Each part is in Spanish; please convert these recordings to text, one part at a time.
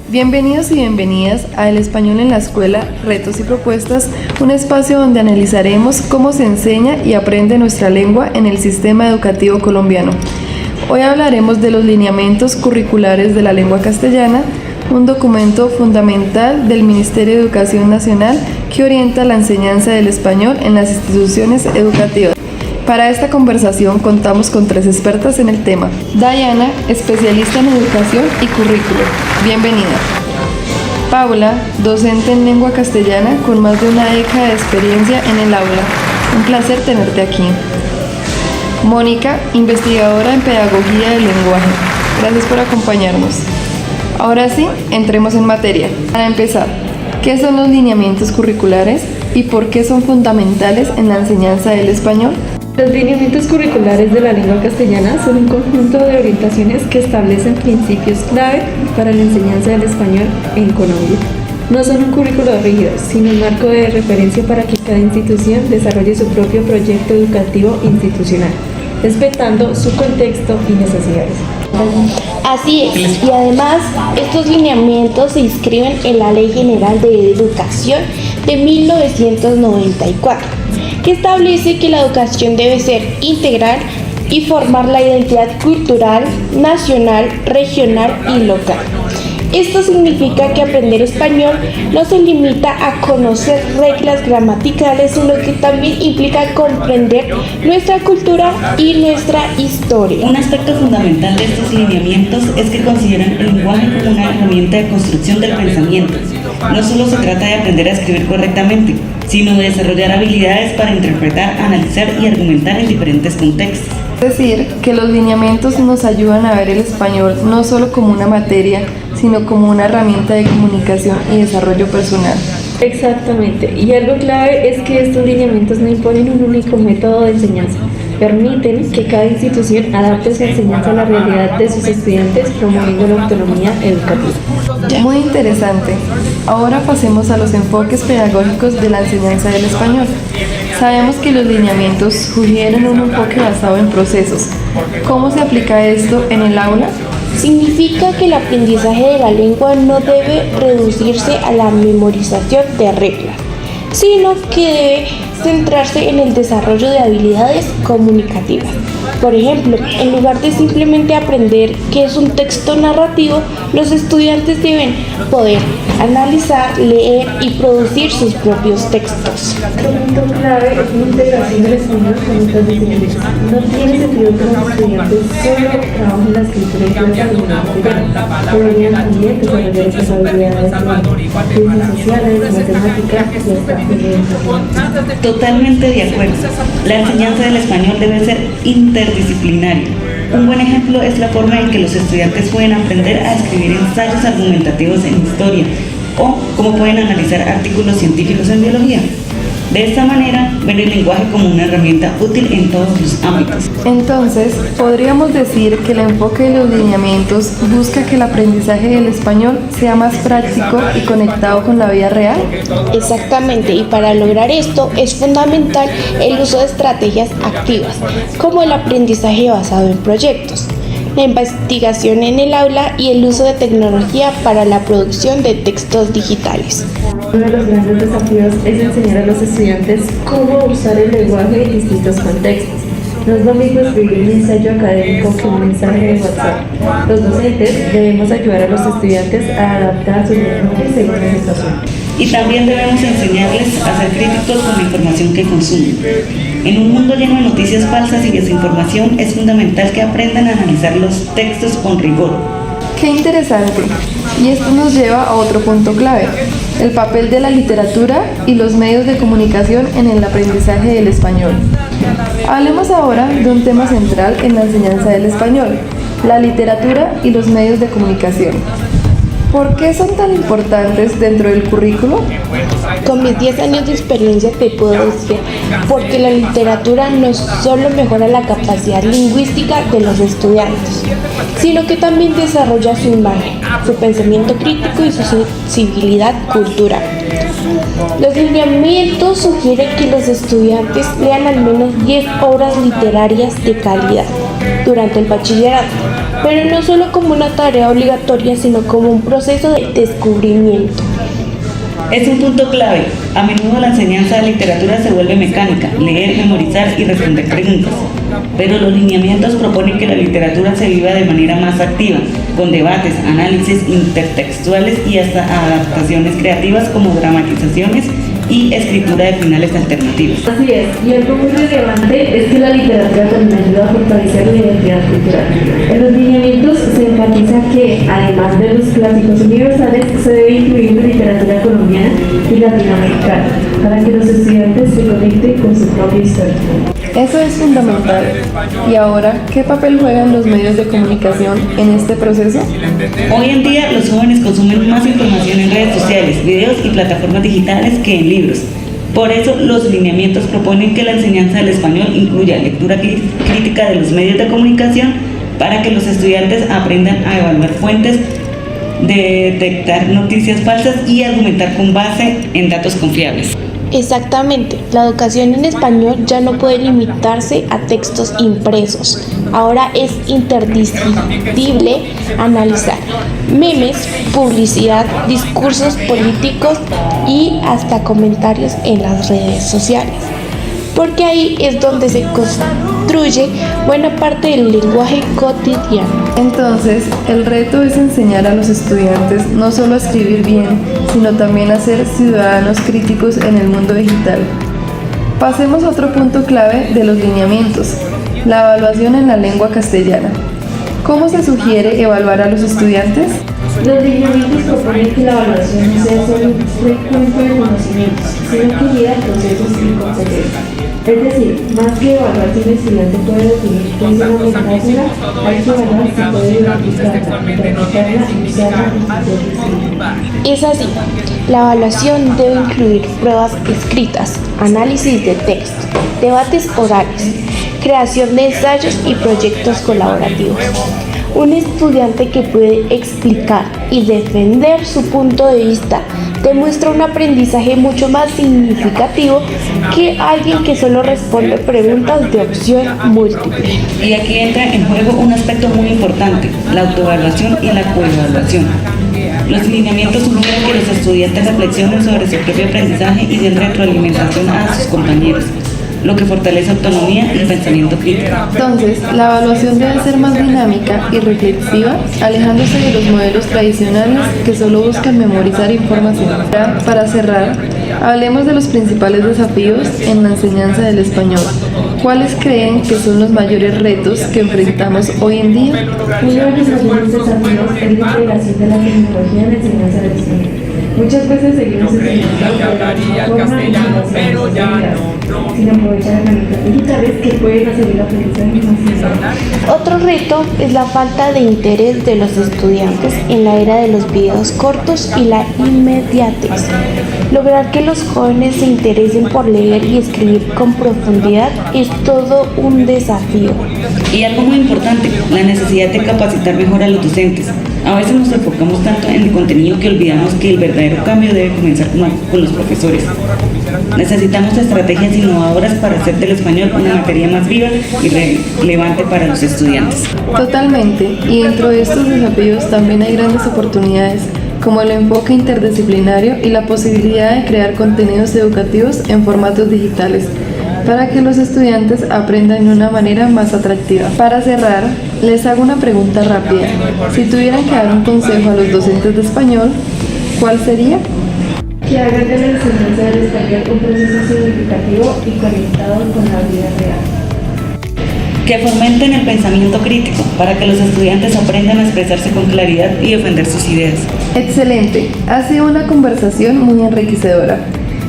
Bienvenidos y bienvenidas a El Español en la Escuela, Retos y Propuestas, un espacio donde analizaremos cómo se enseña y aprende nuestra lengua en el sistema educativo colombiano. Hoy hablaremos de los lineamientos curriculares de la lengua castellana, un documento fundamental del Ministerio de Educación Nacional que orienta la enseñanza del español en las instituciones educativas. Para esta conversación contamos con 3 expertas en el tema. Diana, especialista en educación y currículo. Bienvenida. Paula, docente en lengua castellana con más de una década de experiencia en el aula. Un placer tenerte aquí. Mónica, investigadora en pedagogía del lenguaje. Gracias por acompañarnos. Ahora sí, entremos en materia. Para empezar, ¿qué son los lineamientos curriculares y por qué son fundamentales en la enseñanza del español? Los lineamientos curriculares de la lengua castellana son un conjunto de orientaciones que establecen principios clave para la enseñanza del español en Colombia. No son un currículo rígido, sino un marco de referencia para que cada institución desarrolle su propio proyecto educativo institucional, respetando su contexto y necesidades. Así es, y además estos lineamientos se inscriben en la Ley General de Educación de 1994, que establece que la educación debe ser integral y formar la identidad cultural, nacional, regional y local. Esto significa que aprender español no se limita a conocer reglas gramaticales, sino que también implica comprender nuestra cultura y nuestra historia. Un aspecto fundamental de estos lineamientos es que consideran el lenguaje como una herramienta de construcción del pensamiento. No solo se trata de aprender a escribir correctamente, sino de desarrollar habilidades para interpretar, analizar y argumentar en diferentes contextos. Es decir, que los lineamientos nos ayudan a ver el español no solo como una materia, sino como una herramienta de comunicación y desarrollo personal. Exactamente, y algo clave es que estos lineamientos no imponen un único método de enseñanza, permiten que cada institución adapte su enseñanza a la realidad de sus estudiantes, promoviendo la autonomía educativa. Muy interesante. Ahora pasemos a los enfoques pedagógicos de la enseñanza del español. Sabemos que los lineamientos sugieren un enfoque basado en procesos. ¿Cómo se aplica esto en el aula? Significa que el aprendizaje de la lengua no debe reducirse a la memorización de reglas, sino que debe centrarse en el desarrollo de habilidades comunicativas. Por ejemplo, en lugar de simplemente aprender qué es un texto narrativo, los estudiantes deben poder analizar, leer y producir sus propios textos. Otro punto clave es la integración del español con otras disciplinas. No tiene sentido que los estudiantes solo trabajen la escritura y la literatura. Deberían también desarrollar esas habilidades de ciencias sociales, matemáticas y hasta Totalmente de acuerdo. La enseñanza del español debe ser interdisciplinaria. Un buen ejemplo es la forma en que los estudiantes pueden aprender a escribir ensayos argumentativos en historia o cómo pueden analizar artículos científicos en biología. De esta manera, ven el lenguaje como una herramienta útil en todos los ámbitos. Entonces, podríamos decir que el enfoque de los lineamientos busca que el aprendizaje del español sea más práctico y conectado con la vida real. Exactamente, y para lograr esto es fundamental el uso de estrategias activas, como el aprendizaje basado en proyectos, la investigación en el aula y el uso de tecnología para la producción de textos digitales. Uno de los grandes desafíos es enseñar a los estudiantes cómo usar el lenguaje en distintos contextos. No es lo mismo escribir un ensayo académico que un mensaje de WhatsApp. Los docentes debemos ayudar a los estudiantes a adaptar su lenguaje según la situación. Y también debemos enseñarles a ser críticos con la información que consumen. En un mundo lleno de noticias falsas y desinformación, es fundamental que aprendan a analizar los textos con rigor. ¡Qué interesante! Y esto nos lleva a otro punto clave, el papel de la literatura y los medios de comunicación en el aprendizaje del español. Hablemos ahora de un tema central en la enseñanza del español, la literatura y los medios de comunicación. ¿Por qué son tan importantes dentro del currículo? Con mis 10 años de experiencia te puedo decir, porque la literatura no solo mejora la capacidad lingüística de los estudiantes, sino que también desarrolla su imagen, su pensamiento crítico y su sensibilidad cultural. Los lineamientos sugieren que los estudiantes lean al menos 10 obras literarias de calidad. durante el bachillerato, pero no solo como una tarea obligatoria, sino como un proceso de descubrimiento. Es un punto clave. A menudo la enseñanza de literatura se vuelve mecánica, leer, memorizar y responder preguntas. Pero los lineamientos proponen que la literatura se viva de manera más activa, con debates, análisis intertextuales y hasta adaptaciones creativas como dramatizaciones y escritura de finales alternativos. Así es, y algo muy relevante es que la literatura también ayuda a fortalecer la identidad cultural. En los lineamientos se enfatiza que, además de los clásicos universales, se debe incluir la literatura colombiana y latinoamericana, para que los estudiantes se conecten con su propia historia. Eso es fundamental. Y ahora, ¿qué papel juegan los medios de comunicación en este proceso? Hoy en día los jóvenes consumen más información en redes sociales, videos y plataformas digitales que en libros. Por eso los lineamientos proponen que la enseñanza del español incluya lectura crítica de los medios de comunicación para que los estudiantes aprendan a evaluar fuentes, detectar noticias falsas y argumentar con base en datos confiables. Exactamente, la educación en español ya no puede limitarse a textos impresos. Ahora es interdiscutible analizar memes, publicidad, discursos políticos y hasta comentarios en las redes sociales, porque ahí es donde se construye buena parte del lenguaje cotidiano. Entonces, el reto es enseñar a los estudiantes no solo a escribir bien, sino también a ser ciudadanos críticos en el mundo digital. Pasemos a otro punto clave de los lineamientos, la evaluación en la lengua castellana. ¿Cómo se sugiere evaluar a los estudiantes? Los lineamientos proponen que la evaluación no sea solo un recuento de conocimientos, sino que mida procesos y competencias. Es decir, más que evaluar si un estudiante puede definir qué es una metáfora, hay que evaluar si puede identificarla, interpretarla y usarla en su propio. Es así, la evaluación debe incluir pruebas escritas, análisis de texto, debates orales, creación de ensayos y proyectos colaborativos. Un estudiante que puede explicar y defender su punto de vista demuestra un aprendizaje mucho más significativo que alguien que solo responde preguntas de opción múltiple. Y aquí entra en juego un aspecto muy importante, la autoevaluación y la coevaluación. Los lineamientos sugieren que los estudiantes reflexionen sobre su propio aprendizaje y den retroalimentación a sus compañeros, lo que fortalece autonomía y pensamiento crítico. Entonces, la evaluación debe ser más dinámica y reflexiva, alejándose de los modelos tradicionales que solo buscan memorizar información. Para cerrar, hablemos de los principales desafíos en la enseñanza del español. ¿Cuáles creen que son los mayores retos que enfrentamos hoy en día? Uno de los mayores desafíos es la integración de la tecnología en la enseñanza del español. Muchas veces seguimos enseñando de la misma forma en sin aprovechar herramientas digitales que pueden hacer el aprendizaje más simple. Otro reto es la falta de interés de los estudiantes en la era de los videos cortos y la inmediatez. Lograr que los jóvenes se interesen por leer y escribir con profundidad es todo un desafío. Y algo muy importante, la necesidad de capacitar mejor a los docentes. A veces nos enfocamos tanto en el contenido que olvidamos que el verdadero cambio debe comenzar con los profesores. Necesitamos estrategias innovadoras para hacer del español una materia más viva y relevante para los estudiantes. Totalmente, y dentro de estos desafíos también hay grandes oportunidades, como el enfoque interdisciplinario y la posibilidad de crear contenidos educativos en formatos digitales, para que los estudiantes aprendan de una manera más atractiva. Para cerrar, les hago una pregunta rápida. Si tuvieran que dar un consejo a los docentes de español, ¿cuál sería? Que hagan de la enseñanza del español un proceso significativo y conectado con la vida real. Que fomenten el pensamiento crítico para que los estudiantes aprendan a expresarse con claridad y defender sus ideas. Excelente, ha sido una conversación muy enriquecedora.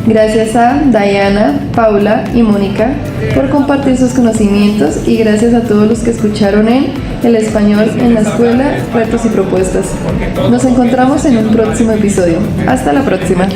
Gracias a Diana, Paula y Mónica por compartir sus conocimientos y gracias a todos los que escucharon en El Español en la Escuela, Retos y Propuestas. Nos encontramos en un próximo episodio. Hasta la próxima.